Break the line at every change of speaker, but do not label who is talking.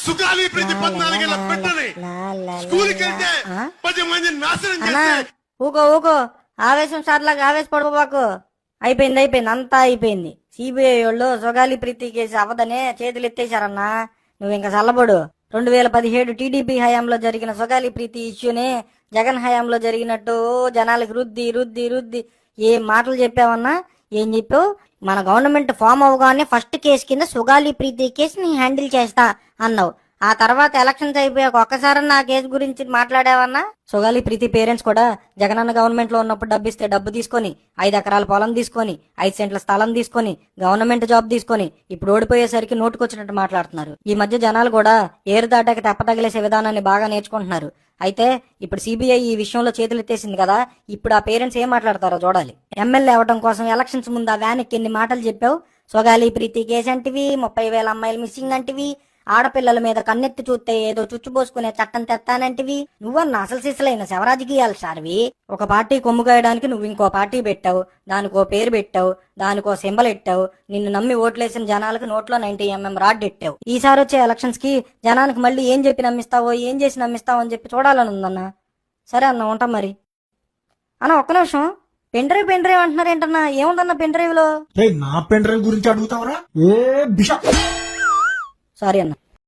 సుగాలి ప్రీతి 14 ఏళ్ల బిడ్డని స్కూల్కి వెళ్తే 10 మందిని నాశనం చేస్తే
ఊకో ఆవేశం సార్లాగా ఆవేశపడబాకు. అయిపోయింది అంతా అయిపోయింది. సిబిఐ వాళ్ళు సుగాలి ప్రీతి కేసు అవదనే చేతులు ఎత్తేశారన్నా. నువ్వు ఇంకా చల్లబడు. 2017 టీడీపీ హయాంలో జరిగిన సుగాలి ప్రీతి ఇష్యూనే జగన్ హయాంలో జరిగినట్టు జనాలకి రుద్ది ఏం మాటలు చెప్పావన్నా? ఏం చెప్పావు? మన గవర్నమెంట్ ఫామ్ అవగానే ఫస్ట్ కేసు కింద సుగాలి ప్రీతి కేసు ని హ్యాండిల్ చేస్తా అన్నావు. ఆ తర్వాత ఎలక్షన్స్ అయిపోయాక ఒక్కసారన్నా ఆ కేసు గురించి మాట్లాడావన్నా? సుగాలి ప్రీతి పేరెంట్స్ కూడా జగనన్న గవర్నమెంట్ లో ఉన్నప్పుడు డబ్బిస్తే డబ్బు తీసుకొని 5 ఎకరాల పొలం తీసుకొని 5 సెంట్ల స్థలం తీసుకొని గవర్నమెంట్ జాబ్ తీసుకొని ఇప్పుడు ఓడిపోయేసరికి నోటుకొచ్చినట్టు మాట్లాడుతున్నారు. ఈ మధ్య జనాలు కూడా ఏరు దాటాక తెప్పతగిలేసే విధానాన్ని బాగా నేర్చుకుంటున్నారు. అయితే ఇప్పుడు సిబిఐ ఈ విషయంలో చేతులెత్తేసింది కదా, ఇప్పుడు ఆ పేరెంట్స్ ఏం మాట్లాడతారో చూడాలి. ఎమ్మెల్యే అవడం కోసం ఎలక్షన్స్ ముందు ఆ వ్యాన్కి ఎన్ని మాటలు చెప్పావు? సుగాలి ప్రీతి కేసు అంటివి, 30,000 అమ్మాయిలు మిస్సింగ్ అంటివి, ఆడపిల్లల మీద కన్నెత్తి చూస్తే ఏదో చుచ్చుపోసుకునే చట్టం తెస్తానంటివి. నువ్వన్నా అసలు సిసలైన శవరాజకీయాలు సార్వి. ఒక పార్టీ కొమ్ము కాయడానికి నువ్వు ఇంకో పార్టీ పెట్టావు, దానికో పేరు పెట్టావు, దానికో సింబల్ ఎట్టావు. నిన్ను నమ్మి ఓట్లేసిన జనాలకు నోట్లో 90mm రాడ్ ఎట్టావు. ఈసారి వచ్చే ఎలక్షన్స్ కి జనానికి మళ్ళీ ఏం చెప్పి నమ్మిస్తావో, ఏం చేసి నమ్మిస్తావో అని చెప్పి చూడాలని ఉందన్నా. సరే అన్న, ఉంటాం మరి. అన్న ఒక్క నిమిషం, పెన్ డ్రైవ్ అంటున్నారు ఏంటన్నా? ఏముందన్న పెన్ డ్రైవ్ లో?
నా పెన్ డ్రైవ్ గురించి అడుగుతావరా?
సారీ అన్న.